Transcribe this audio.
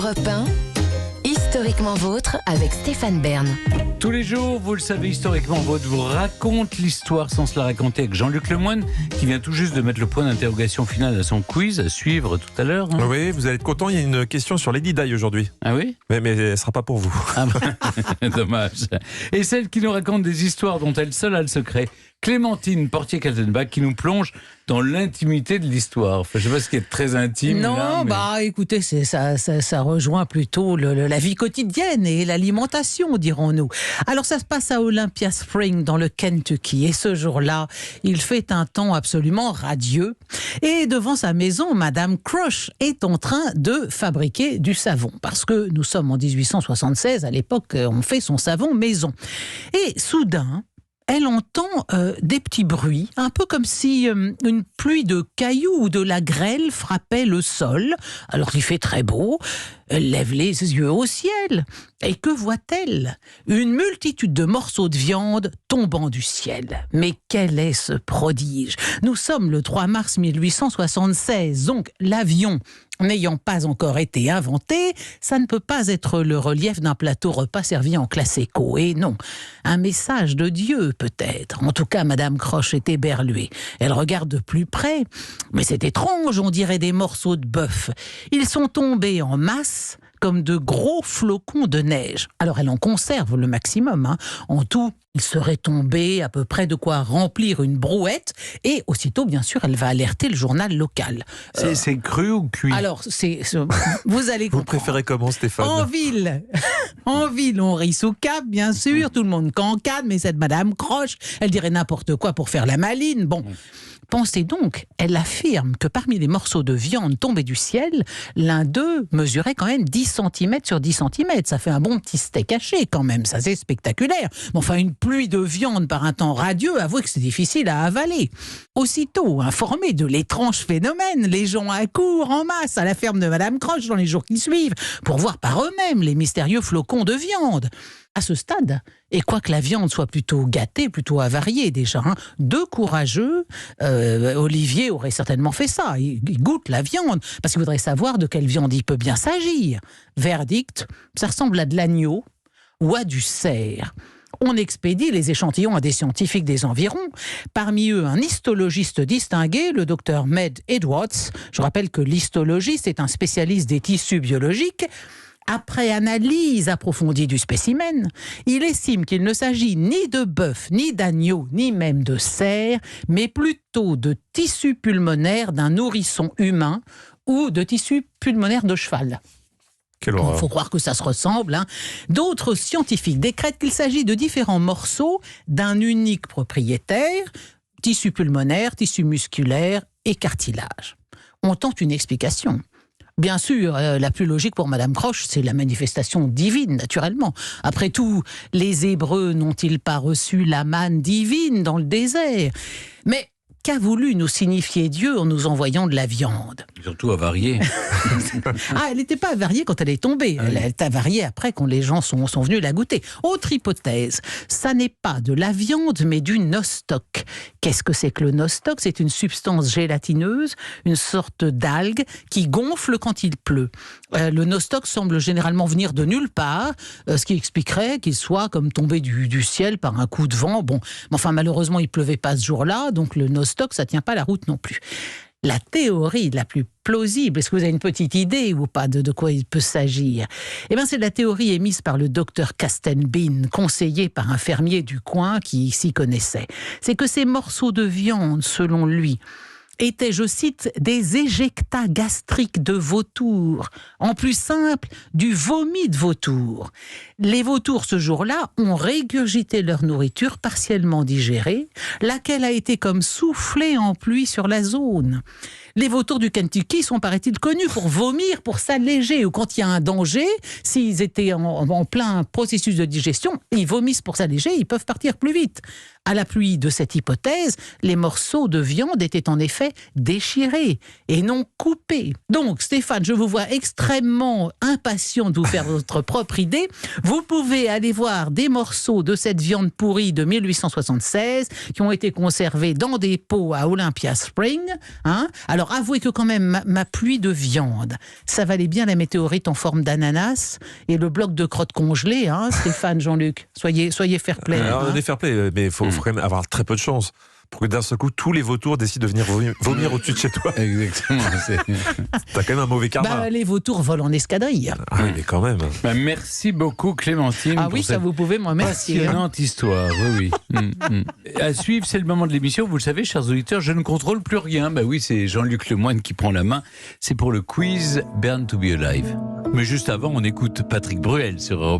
Europe 1, historiquement vôtre avec Stéphane Bern. Tous les jours, vous le savez, historiquement vôtre vous raconte l'histoire sans se la raconter avec Jean-Luc Lemoyne, qui vient tout juste de mettre le point d'interrogation final à son quiz, à suivre tout à l'heure. Oui, vous allez être content, il y a une question sur Lady Di aujourd'hui. Ah oui? Mais elle ne sera pas pour vous. Ah bah, dommage. Et celle qui nous raconte des histoires dont elle seule a le secret, Clémentine Portier-Kaltenbach, qui nous plonge dans l'intimité de l'histoire. Enfin, je ne sais pas ce qui est très intime. Non, là, mais... écoutez, ça rejoint plutôt la vie quotidienne et l'alimentation, dirons-nous. Alors, ça se passe à Olympia Springs, dans le Kentucky. Et ce jour-là, il fait un temps absolument radieux. Et devant sa maison, Madame Crush est en train de fabriquer du savon. Parce que nous sommes en 1876, à l'époque, on fait son savon maison. Et soudain, elle entend des petits bruits, un peu comme si une pluie de cailloux ou de la grêle frappait le sol. Alors il fait très beau, elle lève les yeux au ciel. Et que voit-elle? Une multitude de morceaux de viande tombant du ciel. Mais quel est ce prodige? Nous sommes le 3 mars 1876, donc l'avion n'ayant pas encore été inventé, ça ne peut pas être le relief d'un plateau repas servi en classe éco. Et non, un message de Dieu peut-être. En tout cas, Madame Croche est éberluée. Elle regarde de plus près. Mais c'est étrange, on dirait des morceaux de bœuf. Ils sont tombés en masse comme de gros flocons de neige. Alors elle en conserve le maximum. En tout, il serait tombé à peu près de quoi remplir une brouette. Et aussitôt, bien sûr, elle va alerter le journal local. C'est cru ou cuit? Alors, vous allez comprendre. Vous préférez comment, Stéphane? En ville, on rit sous cap, bien sûr. Tout le monde cancane, mais cette Madame Croche, elle dirait n'importe quoi pour faire la maline. Bon, pensez donc, elle affirme que parmi les morceaux de viande tombés du ciel, l'un d'eux mesurait quand même 10 cm sur 10 cm. Ça fait un bon petit steak haché quand même, ça c'est spectaculaire. Mais enfin, une pluie de viande par un temps radieux, avouez que c'est difficile à avaler. Aussitôt, informés de l'étrange phénomène, les gens accourent en masse à la ferme de Madame Croche dans les jours qui suivent pour voir par eux-mêmes les mystérieux flocons de viande. À ce stade, et quoique la viande soit plutôt gâtée, plutôt avariée déjà, deux courageux, Olivier aurait certainement fait ça. Il goûte la viande, parce qu'il voudrait savoir de quelle viande il peut bien s'agir. Verdict, ça ressemble à de l'agneau ou à du cerf. On expédie les échantillons à des scientifiques des environs, parmi eux un histologiste distingué, le docteur Med Edwards. Je rappelle que l'histologiste est un spécialiste des tissus biologiques. Après analyse approfondie du spécimen, il estime qu'il ne s'agit ni de bœuf, ni d'agneau, ni même de cerf, mais plutôt de tissu pulmonaire d'un nourrisson humain ou de tissu pulmonaire de cheval. Quelle horreur. Il faut croire que ça se ressemble. D'autres scientifiques décrètent qu'il s'agit de différents morceaux d'un unique propriétaire, tissu pulmonaire, tissu musculaire et cartilage. On tente une explication. Bien sûr, la plus logique pour Madame Croche, c'est la manifestation divine, naturellement. Après tout, les Hébreux n'ont-ils pas reçu la manne divine dans le désert? Mais qu'a voulu nous signifier Dieu en nous envoyant de la viande? Surtout avariée. Elle n'était pas avariée quand elle est tombée. Elle est avariée après quand les gens sont venus la goûter. Autre hypothèse, ça n'est pas de la viande, mais du nostoc. Qu'est-ce que c'est que le nostoc? C'est une substance gélatineuse, une sorte d'algue qui gonfle quand il pleut. Le nostoc semble généralement venir de nulle part, ce qui expliquerait qu'il soit comme tombé du ciel par un coup de vent. Bon, mais enfin malheureusement il pleuvait pas ce jour-là, donc le nostoc ça tient pas la route non plus. La théorie la plus plausible, est-ce que vous avez une petite idée ou pas de quoi il peut s'agir? Eh bien, c'est la théorie émise par le docteur Castenbin, conseillé par un fermier du coin qui s'y connaissait. C'est que ces morceaux de viande, selon lui, étaient, je cite, des éjectats gastriques de vautours. En plus simple, du vomi de vautours. Les vautours, ce jour-là, ont régurgité leur nourriture partiellement digérée, laquelle a été comme soufflée en pluie sur la zone. Les vautours du Kentucky sont, paraît-il, connus pour vomir, pour s'alléger, ou quand il y a un danger, s'ils étaient en plein processus de digestion, ils vomissent pour s'alléger, ils peuvent partir plus vite. À l'appui de cette hypothèse, les morceaux de viande étaient en effet déchirés et non coupés. Donc, Stéphane, je vous vois extrêmement impatient de vous faire votre propre idée. Vous pouvez aller voir des morceaux de cette viande pourrie de 1876 qui ont été conservés dans des pots à Olympia Springs. Alors, Alors, avouez que quand même, ma pluie de viande, ça valait bien la météorite en forme d'ananas et le bloc de crotte congelée, hein, Stéphane, Jean-Luc. Soyez fair play. Alors, hein. on est fair play, mais il faut quand même avoir très peu de chance pour que d'un seul coup, tous les vautours décident de venir vomir au-dessus de chez toi. Exactement. T'as quand même un mauvais karma. Bah, les vautours volent en escadrille. Ah oui, mais quand même. Bah, merci beaucoup Clémentine. Ah pour oui, ça cette vous pouvez m'en remercier. passionnante histoire. Oui, oui. À suivre, c'est le moment de l'émission. Vous le savez, chers auditeurs, je ne contrôle plus rien. Bah oui, c'est Jean-Luc Lemoyne qui prend la main. C'est pour le quiz Born to be Alive. Mais juste avant, on écoute Patrick Bruel sur Europe.